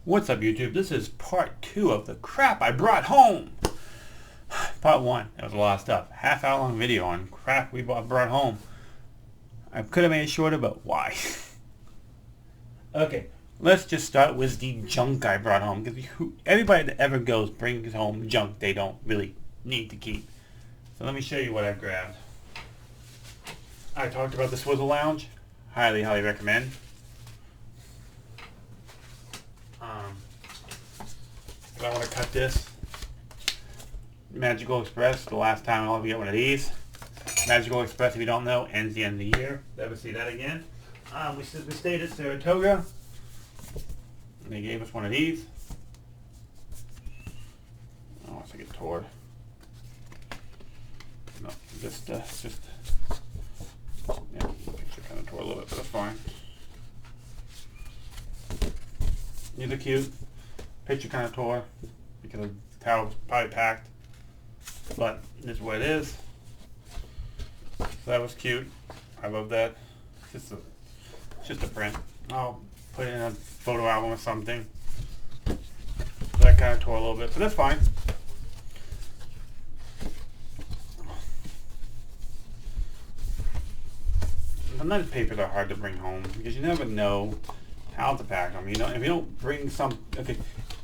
What's up, YouTube? This is part 2 of the crap I brought home. Part 1, that was a lot of stuff. Half-hour long video on crap we brought home. I could have made it shorter, but why? Okay, let's just start with the junk I brought home. Because everybody that ever goes brings home junk they don't really need to keep. So let me show you what I've grabbed. I talked about the Swizzle Lounge. Highly recommend. If I want to cut this, Magical Express, the last time I'll ever get one of these. Magical Express, if you don't know, ends the end of the year. Never see that again. We stayed at Saratoga. They gave us one of these. Oh, it's like it tore. No, just yeah, picture kind of tore a little bit, but that's fine. These are cute. Picture kind of tore because the towel was probably packed, but this is what it is. So that was cute. I love that. It's just a print. I'll put it in a photo album or something. That kind of tore a little bit, but that's fine. Sometimes papers are hard to bring home because you never know how to pack them. You know, if you don't bring some, okay,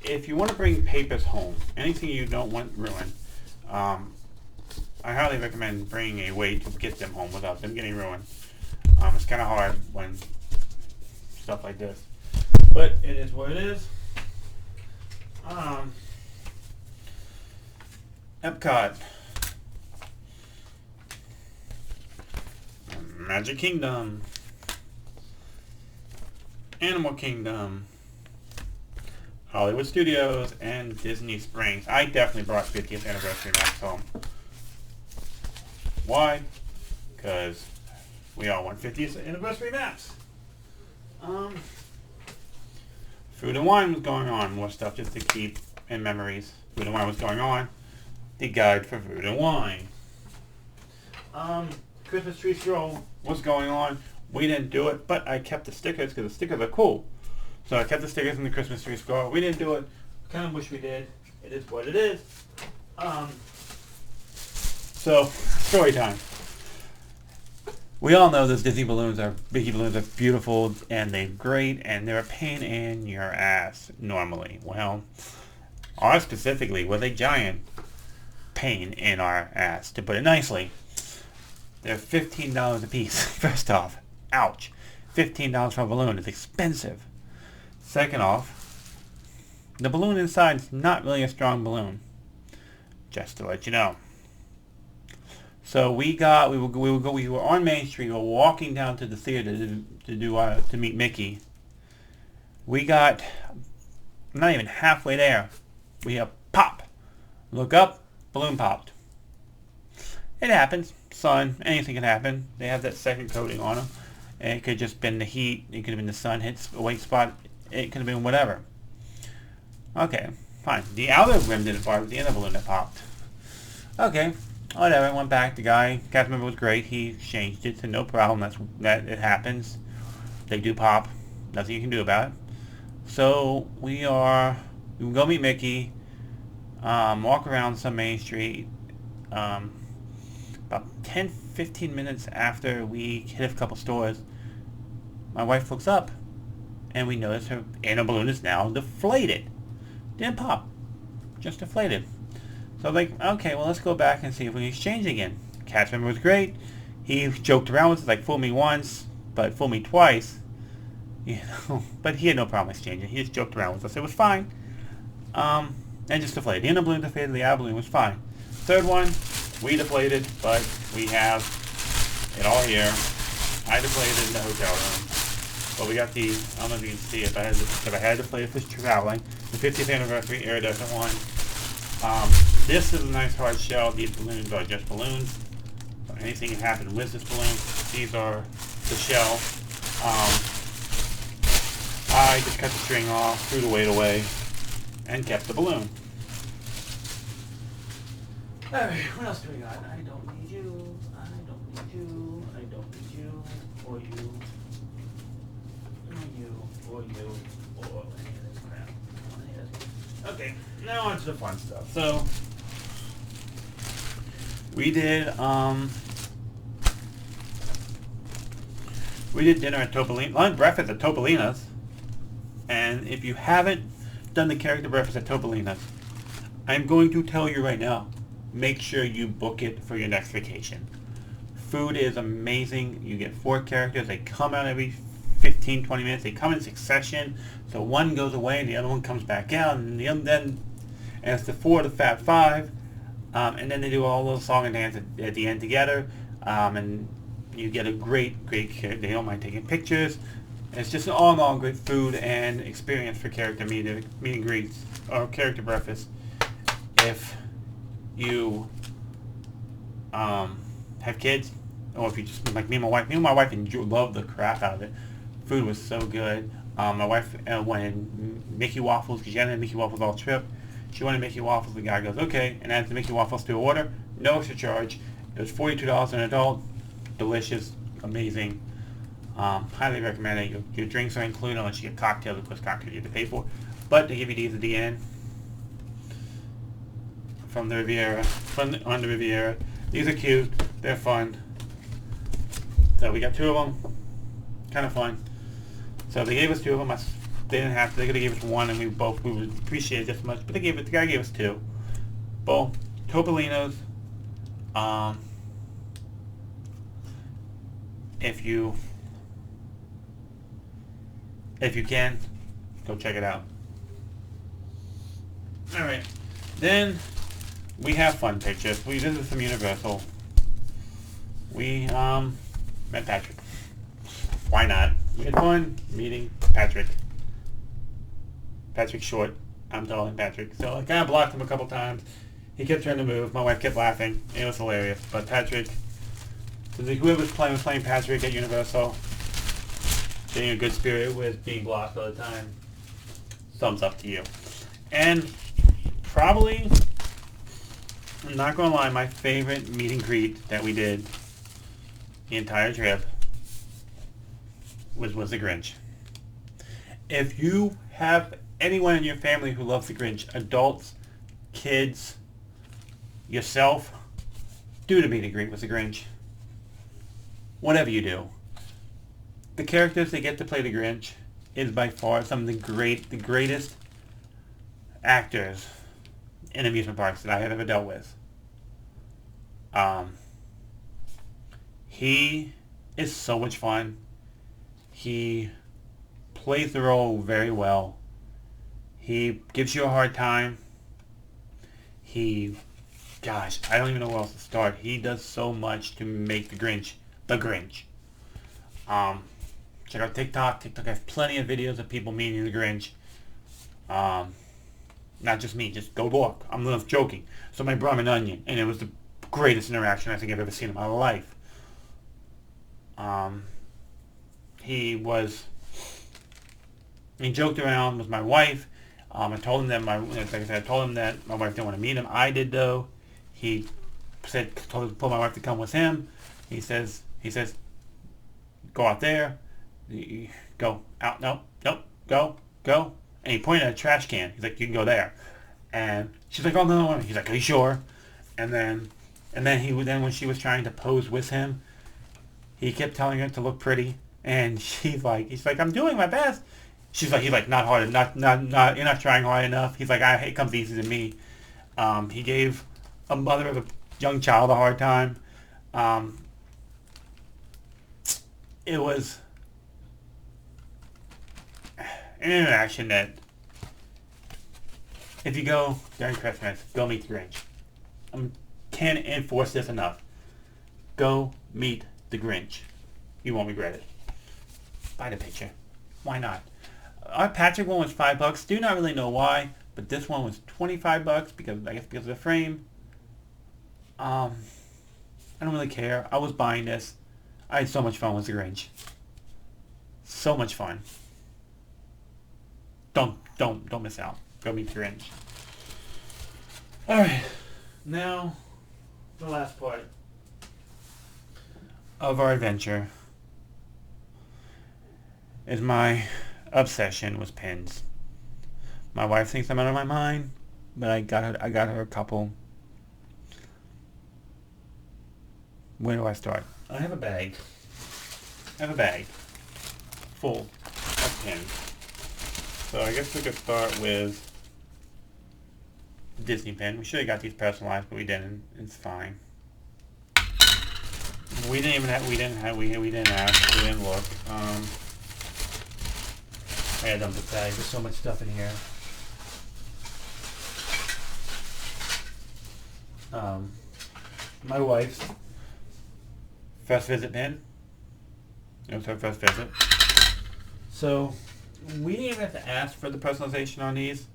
if you want to bring papers home, anything you don't want ruined, I highly recommend bringing a way to get them home without them getting ruined. It's kind of hard when stuff like this, but it is what it is. Epcot, Magic Kingdom, Animal Kingdom, Hollywood Studios, and Disney Springs. I definitely brought 50th anniversary maps home. Why? Because we all want 50th anniversary maps. Food and wine was going on. More stuff just to keep in memories. Food and wine was going on. The guide for food and wine. Christmas tree stroll was going on. We didn't do it, but I kept the stickers because the stickers are cool. So I kept the stickers in the Christmas tree stroll. We didn't do it. Kind of wish we did. It is what it is. So, story time. We all know those Mickey balloons are beautiful and they're great and they're a pain in your ass normally. Well, ours specifically was a giant pain in our ass, to put it nicely. They're $15 a piece. First off, ouch. $15 for a balloon is expensive. Second off, the balloon inside is not really a strong balloon. Just to let you know. So we were on Main Street. We were walking down to the theater to meet Mickey. We got not even halfway there. We have pop. Look up, balloon popped. It happens. Sun, anything can happen. They have that second coating on them. And it could have just been the heat. It could have been the sun hits a white spot. It could have been whatever. Okay, fine. The outer rim didn't pop. The inner balloon that popped. Okay, whatever. I went back. The cast member was great. He changed it, so no problem. It happens. They do pop. Nothing you can do about it. So we will go meet Mickey. Walk around some Main Street. About 10-15 minutes after we hit a couple stores, my wife looks up and we notice her inner balloon is now deflated. Didn't pop, just deflated. So I'm like, okay, well, let's go back and see if we can exchange again. Cast member was great. He joked around with us, like, fool me once, but fool me twice. You know, but he had no problem exchanging. He just joked around with us. It was fine. And just deflated. The inner balloon deflated, the outer balloon was fine. Third one, we deflated, but we have it all here. I deflated in the hotel room. But we got the, I don't know if you can see it, but I had deflated for traveling. The 50th anniversary iridescent one. This is a nice hard shell. These balloons are just balloons. So anything can happen with this balloon. These are the shell. I just cut the string off, threw the weight away, and kept the balloon. Alright, what else do we got? I don't need you. I don't need you. I don't need you. Or you. Or you. Or you. Or any of this crap. Okay, now on to the fun stuff. So we did dinner at Topolino, lunch breakfast at Topolino's, and if you haven't done the character breakfast at Topolino's, I'm going to tell you right now, make sure you book it for your next vacation. Food is amazing. You get 4 characters. They come out every 15, 20 minutes. They come in succession. So one goes away and the other one comes back out. And and it's the 4 of the Fab 5. And then they do all those song and dance at the end together. And you get a great they don't mind taking pictures. It's just an all-in-all great food and experience for character meet and greets or character breakfast. If you have kids, or if you just like me and my wife loved the crap out of it. Food was so good. My wife wanted Mickey waffles because she hadn't had Mickey waffles all trip. She wanted Mickey waffles. The guy goes, okay, and adds the Mickey waffles to her order. No extra charge. It was $42 an adult. Delicious, amazing. Highly recommend it. Your drinks are included unless you get cocktails. Of course, cocktails you have to pay for. But they give you these at the end from the Riviera, on the Riviera. These are cute. They're fun. So we got 2 of them. Kind of fun. So they gave us 2 of them. They didn't have to. They could have gave us 1, and we would appreciate it just as much. But the guy gave us 2. Both Topolino's. If you can, go check it out. All right. Then we have fun pictures. We visited some Universal. We met Patrick. Why not? We had fun meeting Patrick. Patrick's short. I'm telling Patrick. So I kind of blocked him a couple times. He kept trying to move. My wife kept laughing. It was hilarious. But Patrick, whoever was playing Patrick at Universal, being a good spirit with being blocked all the time. Thumbs up to you. And probably, I'm not going to lie, my favorite meet and greet that we did the entire trip was the Grinch. If you have anyone in your family who loves the Grinch, adults, kids, yourself, do the meet and greet with the Grinch. Whatever you do. The characters that get to play the Grinch is by far some of the greatest actors in amusement parks that I have ever dealt with. He is so much fun. He plays the role very well. He gives you a hard time. Gosh, I don't even know where else to start. He does so much to make the Grinch the Grinch. Check out TikTok. TikTok has plenty of videos of people meeting the Grinch. Not just me, just go look. I'm not joking. Somebody brought me an onion, and it was the greatest interaction I think I've ever seen in my life. He joked around with my wife. I told him that my wife didn't want to meet him. I did though. He told my wife to come with him. He says, go out there. Go out. Nope. Go. And he pointed at a trash can. He's like, you can go there. And she's like, oh no. He's like, are you sure? And then when she was trying to pose with him, he kept telling her to look pretty. And he's like, I'm doing my best. He's like, not hard, not, you're not trying hard enough. He's like, it comes easy to me. He gave a mother of a young child a hard time. It was an interaction that, if you go during Christmas, go meet the Grinch. Can't enforce this enough. Go meet the Grinch. You won't regret it. Buy the picture. Why not? Our Patrick one was $5. Do not really know why, but this one was $25 because of the frame. I don't really care. I was buying this. I had so much fun with the Grinch. So much fun. Don't miss out. Go meet the Grinch. Alright. Now, the last part of our adventure is my obsession with pins. My wife thinks I'm out of my mind, but I got her a couple. Where do I start? I have a bag full of pins. So I guess we could start with Disney pen. We should have got these personalized, but we didn't. It's fine. We didn't ask. We didn't look. I gotta dump the bag. There's so much stuff in here. My wife's first visit pin. It was her first visit. So we didn't even have to ask for the personalization on these.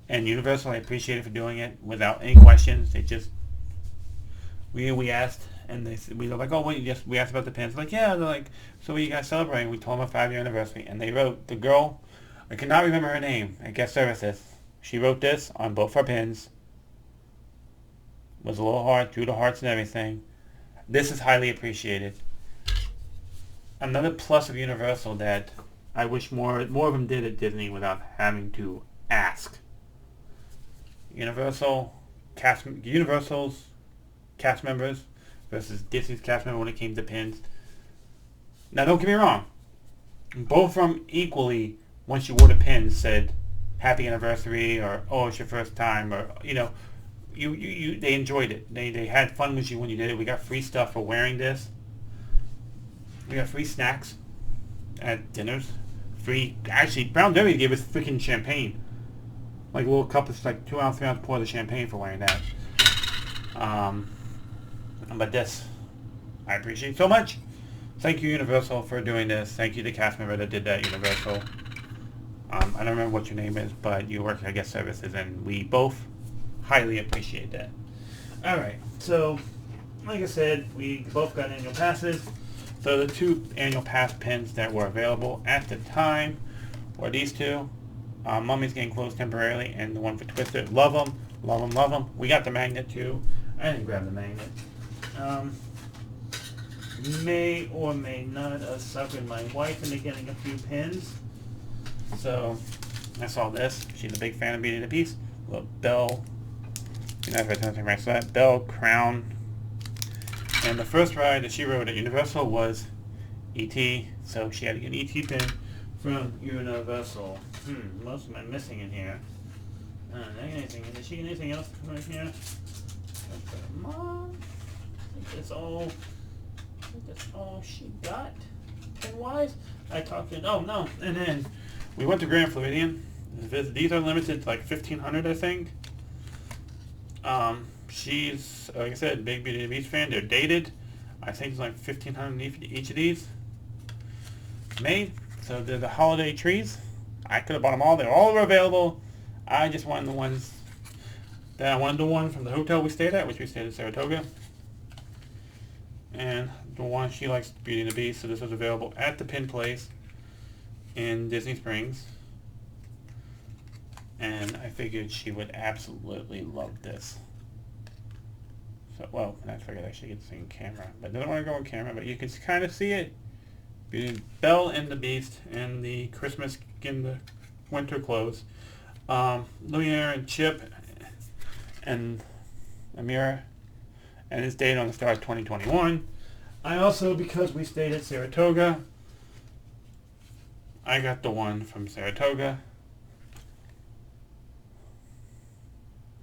And Universal, I appreciate it for doing it without any questions. They just we asked, and we were like, oh, we asked about the pins. Like, yeah, they're like, so what you guys celebrating? We told them a 5-year anniversary, and they wrote the girl. I cannot remember her name at guest services. She wrote this on both our pins. Was a little heart, drew the hearts and everything. This is highly appreciated. Another plus of Universal that I wish more of them did at Disney without having to ask. Universal's cast members versus Disney's cast member when it came to pins. Now don't get me wrong. Both of them equally, once you wore the pin, said happy anniversary or oh it's your first time or they enjoyed it. They had fun with you when you did it. We got free stuff for wearing this. We got free snacks at dinners. Actually Brown Derby gave us freaking champagne. Like a little cup, it's like 2 ounce, 3 ounce pour of champagne for wearing that. But this, I appreciate so much. Thank you Universal for doing this. Thank you to the cast member that did that, Universal. I don't remember what your name is, but you work at guest services, and we both highly appreciate that. Alright, so, like I said, we both got annual passes. So the 2 annual pass pins that were available at the time were these 2. Mummy's getting closed temporarily, and the one for Twister. Love them, love them, love them. We got the magnet too. I didn't grab the magnet. May or may not have suckered my wife into getting a few pins. So I saw this. She's a big fan of Beauty and the Beast. Little bell. You know, if I turn something right, so that bell crown. And the first ride that she rode at Universal was E.T. So she had to get an E.T. pin from Universal. What else am I missing in here? Anything? Did she get anything else right here? Mom, that's all she got pin-wise. I talked to oh no, and then we went to Grand Floridian. These are limited to like 1,500, I think. She's like I said, big Beauty and the Beast fan. They're dated. I think it's like 1,500 each of these made. So they're the holiday trees. I could have bought them all. They're all available. I just wanted the ones that I wanted. The one from the hotel we stayed at, which we stayed at Saratoga, and the one she likes, Beauty and the Beast. So this was available at the pin place in Disney Springs, and I figured she would absolutely love this. So, well, I figured I should get this in camera, but I don't want to go on camera. But you can kind of see it. Belle and the Beast and the Christmas in the winter clothes. Lumiere and Chip and Amira, and it's dated on the start of 2021. I also, because we stayed at Saratoga, I got the one from Saratoga.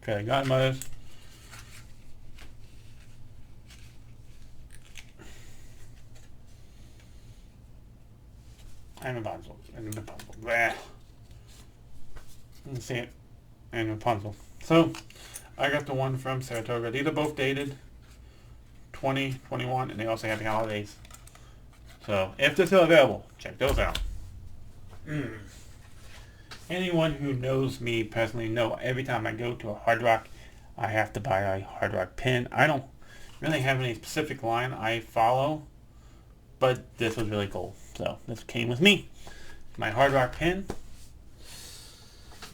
Fairy Godmothers. And Rapunzel. Let's see it. And Rapunzel. So, I got the one from Saratoga. These are both dated 2021, and they also have the holidays. So, if they're still available, check those out. Anyone who knows me personally know every time I go to a Hard Rock, I have to buy a Hard Rock pin. I don't really have any specific line I follow, but this was really cool. So this came with me. My Hard Rock pin.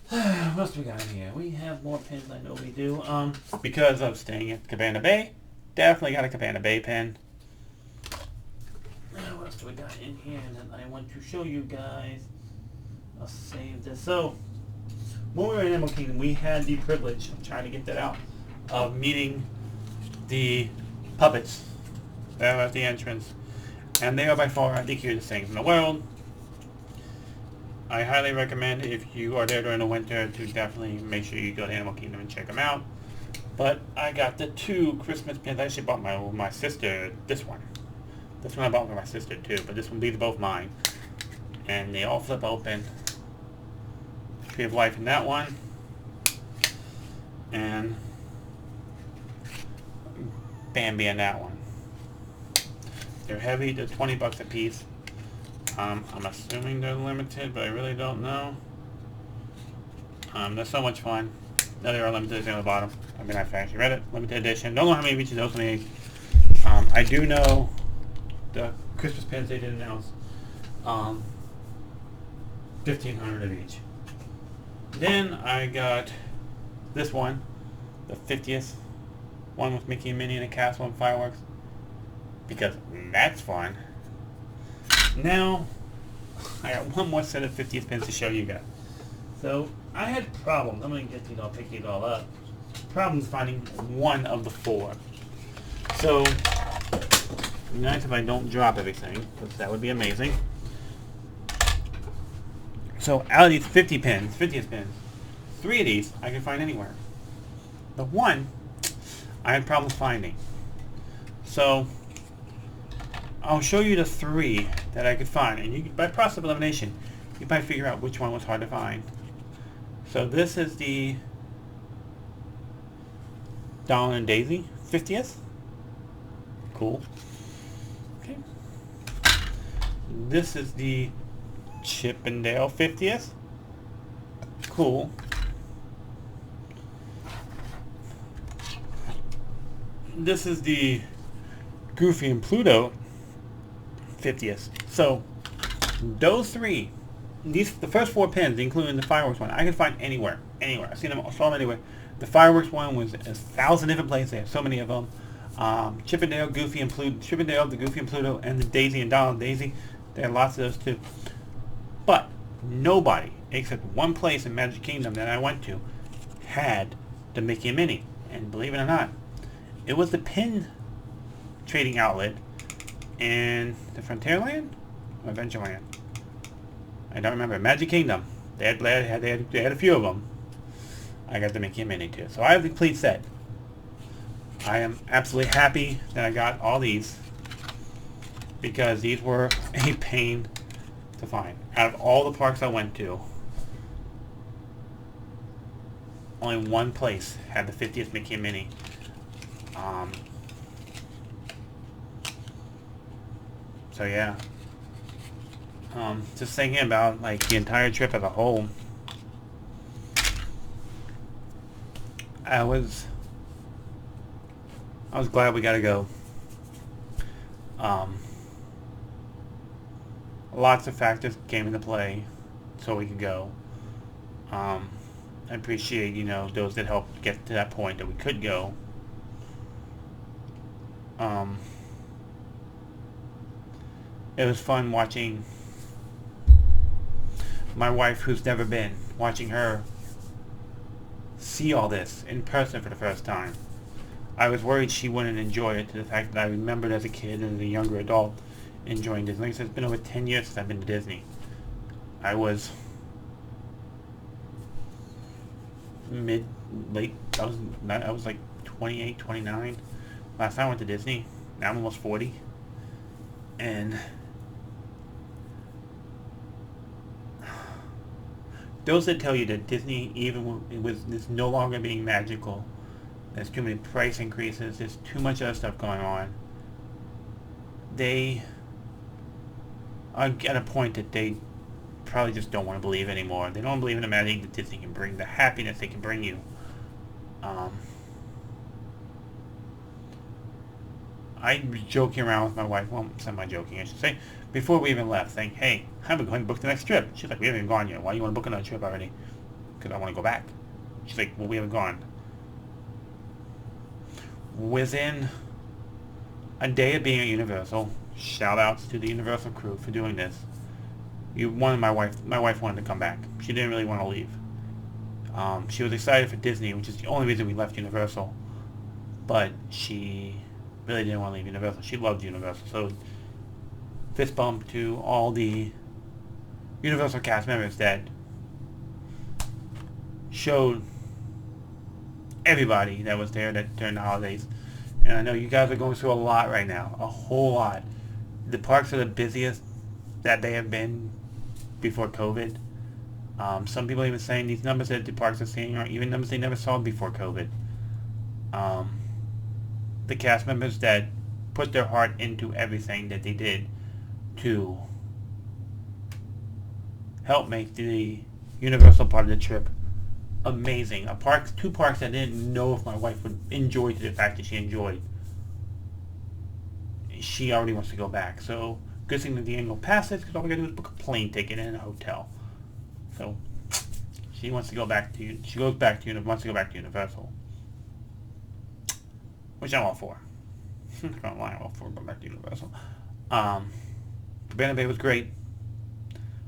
What else do we got in here? We have more pins, I know we do. Because of staying at Cabana Bay, definitely got a Cabana Bay pen. What else do we got in here that I want to show you guys? I'll save this. So, when we were in Animal Kingdom, we had the privilege, I'm trying to get that out, of meeting the puppets that were at the entrance. And they are by far the cutest things in the world. I highly recommend, if you are there during the winter, to definitely make sure you go to Animal Kingdom and check them out. But I got the 2 Christmas pins. I actually bought my sister this one. This one I bought for my sister too, but this one, these are both mine. And they all flip open. Tree of Life in that one. And Bambi in that one. They're heavy. They're $20 a piece. I'm assuming they're limited, but I really don't know. They're so much fun. No, they are limited edition on the bottom. I mean, I've actually read it. Limited edition. Don't know how many each of those made. I do know the Christmas pins they did announce. 1,500 of each. Then I got this one, the 50th one with Mickey and Minnie in a castle and fireworks, because that's fun. Now, I got one more set of 50th pins to show you guys. So, I had problems. I'm going to get these all, pick these all up. Problems finding one of the 4. So, nice if I don't drop everything, because that would be amazing. So, out of these 50 pins, 50th pins, 3 of these I can find anywhere. The one, I had problems finding. So, I'll show you the 3 that I could find, and you, by process of elimination, you might figure out which one was hard to find. So this is the Donald and Daisy 50th. Cool. Okay. This is the Chip and Dale 50th. Cool. This is the Goofy and Pluto 50th. So those 3, the first 4 pins, including the fireworks one, I can find anywhere. I've seen them, saw them anywhere. The fireworks one was 1,000 different places. They have so many of them. Chip and Dale, Goofy and Pluto, Chip and Dale, the Goofy and Pluto, and the Daisy and Donald and Daisy. There are lots of those too. But nobody, except one place in Magic Kingdom that I went to, had the Mickey and Minnie. And believe it or not, it was the pin trading outlet in the Frontierland or Adventureland. I don't remember. Magic Kingdom. They had a few of them. I got the Mickey and Minnie too. So I have the complete set. I am absolutely happy that I got all these, because these were a pain to find. Out of all the parks I went to, only one place had the 50th Mickey and Minnie. So yeah. Just thinking about like the entire trip as a whole, I was glad we got to go. Lots of factors came into play so we could go. I appreciate, those that helped get to that point that we could go. It was fun watching my wife, who's never been, watching her see all this in person for the first time. I was worried she wouldn't enjoy it, to the fact that I remembered as a kid and as a younger adult enjoying Disney. Like I said, it's been over 10 years since I've been to Disney. I was I was like 28, 29 last time I went to Disney. Now I'm almost 40. And those that tell you that Disney, even is no longer being magical, there's too many price increases, there's too much other stuff going on, they are at a point that they probably just don't want to believe anymore. They don't believe in the magic that Disney can bring, the happiness they can bring you. I was joking around with my wife, well, semi-joking I should say, before we even left, saying, hey, I'm going to book the next trip. She's like, we haven't even gone yet. Why do you want to book another trip already? Because I want to go back. She's like, well, we haven't gone. Within a day of being at Universal, shout outs to the Universal crew for doing this. My wife wanted to come back. She didn't really want to leave. She was excited for Disney, which is the only reason we left Universal. But she really didn't want to leave Universal. She loved Universal. So fist bump to all the Universal cast members that showed everybody that was there that during the holidays. And I know you guys are going through a lot right now. A whole lot. The parks are the busiest that they have been before COVID. Some people are even saying these numbers that the parks are seeing are even numbers they never saw before COVID. The cast members that put their heart into everything that they did to help make the Universal part of the trip amazing. Two parks I didn't know if my wife would enjoy to the fact that she enjoyed. She already wants to go back. So good thing that the annual passes, because all we gotta do is book a plane ticket and a hotel. So she wants to go back to Universal, which I'm all for. I'm not lying, I'm all for going back to Universal. Cabana Bay was great.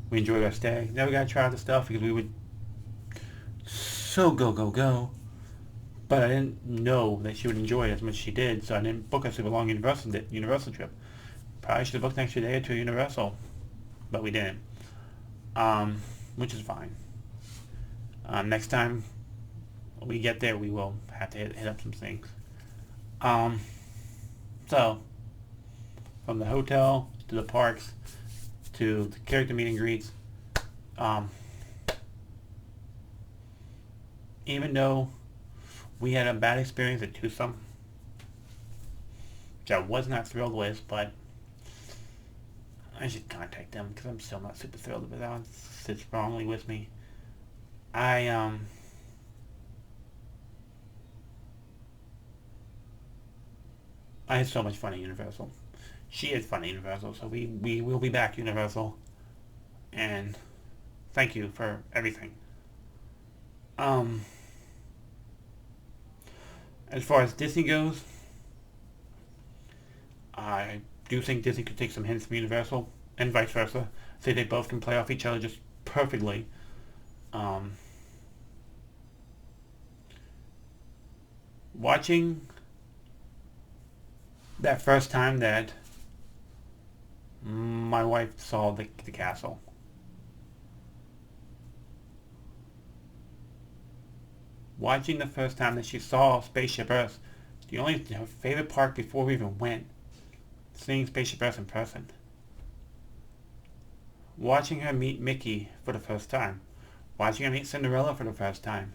We enjoyed our stay. Never got to try the stuff because we would so go. But I didn't know that she would enjoy it as much as she did, so I didn't book a super long Universal trip. Probably should have booked an extra day or two Universal, but we didn't. Which is fine. Next time we get there, we will have to hit up some things. So, from the hotel to the parks to the character meet and greets, even though we had a bad experience at Tucson, which I was not thrilled with, but I should contact them because I'm still not super thrilled with that. It sits strongly with me. I had so much fun at Universal. She had fun at Universal, so we will be back Universal. And thank you for everything. As far as Disney goes, I do think Disney could take some hints from Universal and vice versa. Say they both can play off each other just perfectly. Watching that first time that my wife saw the castle, watching the first time that she saw Spaceship Earth, her favorite park before we even went, seeing Spaceship Earth in person, watching her meet Mickey for the first time, watching her meet Cinderella for the first time.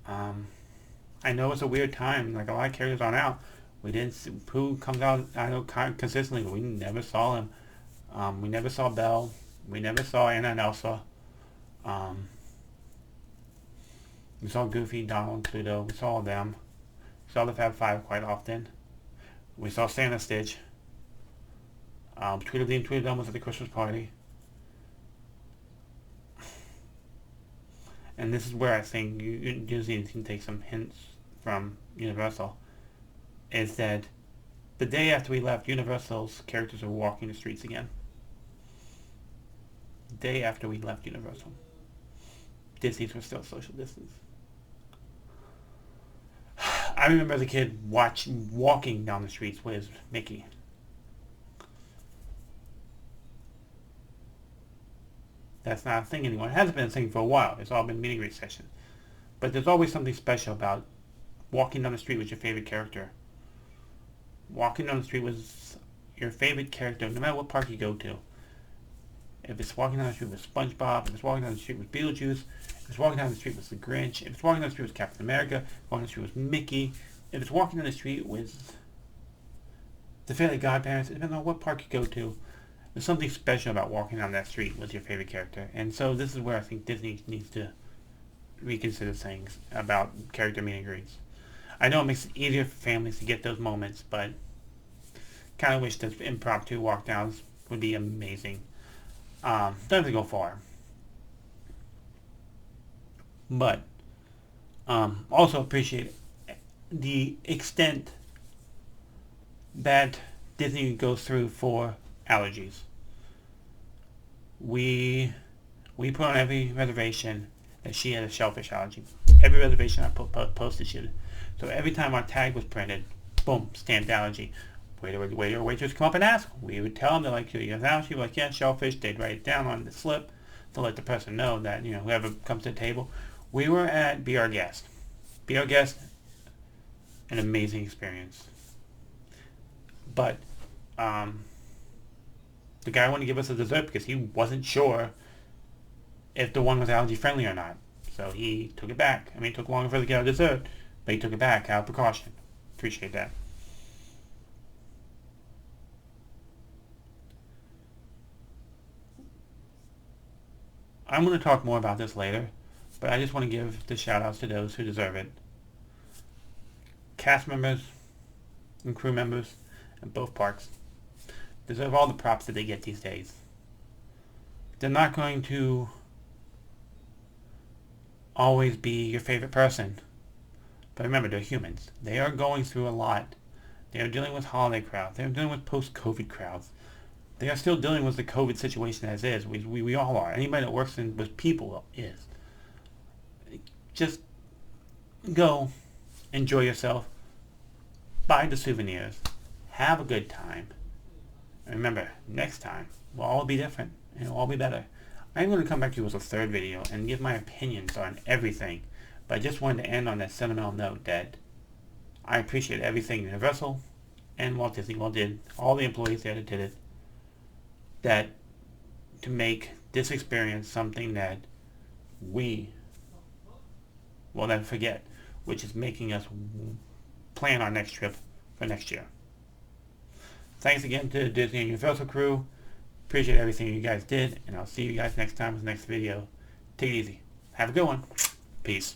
I know it's a weird time, like a lot of characters aren't out. We didn't see Pooh comes out, I know, consistently, but we never saw him. We never saw Belle. We never saw Anna and Elsa. We saw Goofy, Donald, Pluto. We saw them. We saw the Fab Five quite often. We saw Santa Stitch. Tweedledee and Tweedledum was at the Christmas party. And this is where I think Disney can take some hints from Universal. Is that the day after we left, Universal's characters were walking the streets again. The day after we left Universal, Disney's were still social distance. I remember as a kid walking down the streets with Mickey. That's not a thing anymore. It hasn't been a thing for a while. It's all been meet and greet sessions. But there's always something special about walking down the street with your favorite character. Walking down the street with your favorite character, no matter what park you go to. If it's walking down the street with SpongeBob, if it's walking down the street with Beetlejuice, if it's walking down the street with the Grinch, if it's walking down the street with Captain America, walking down the street with Mickey, if it's walking down the street with the Fairy Godparents, depending on what park you go to, there's something special about walking down that street with your favorite character. And so this is where I think Disney needs to reconsider things about character meet and greets. I know it makes it easier for families to get those moments, but kind of wish those impromptu walk downs would be amazing. Doesn't have to go far. But also appreciate the extent that Disney goes through for allergies. We put on every reservation that she had a shellfish allergy. Every reservation I posted, she had. So every time our tag was printed, boom, stamped allergy. Waiter or waitress come up and ask. We would tell them, they're like, you have an allergy? We're like, yeah, shellfish. They'd write it down on the slip to let the person know that, whoever comes to the table. We were at Be Our Guest. Be Our Guest, an amazing experience. But the guy wanted to give us a dessert because he wasn't sure if the one was allergy friendly or not. So he took it back. It took longer for us to get our dessert, but he took it back out of precaution. Appreciate that. I'm going to talk more about this later, but I just want to give the shout outs to those who deserve it. Cast members and crew members at both parks deserve all the props that they get these days. They're not going to always be your favorite person, but remember, they're humans. They are going through a lot. They are dealing with holiday crowds. They are dealing with post-COVID crowds. They are still dealing with the COVID situation as is. We all are. Anybody that works with people is. Just go, enjoy yourself, buy the souvenirs, have a good time. And remember, next time, we'll all be different, and it'll all be better. I'm going to come back to you with a third video and give my opinions on everything, but I just wanted to end on that sentimental note that I appreciate everything Universal and Walt Disney World did, all the employees there that did it, that to make this experience something that we will never forget, which is making us plan our next trip for next year. Thanks again to the Disney and Universal crew. Appreciate everything you guys did, and I'll see you guys next time with the next video. Take it easy. Have a good one. Peace.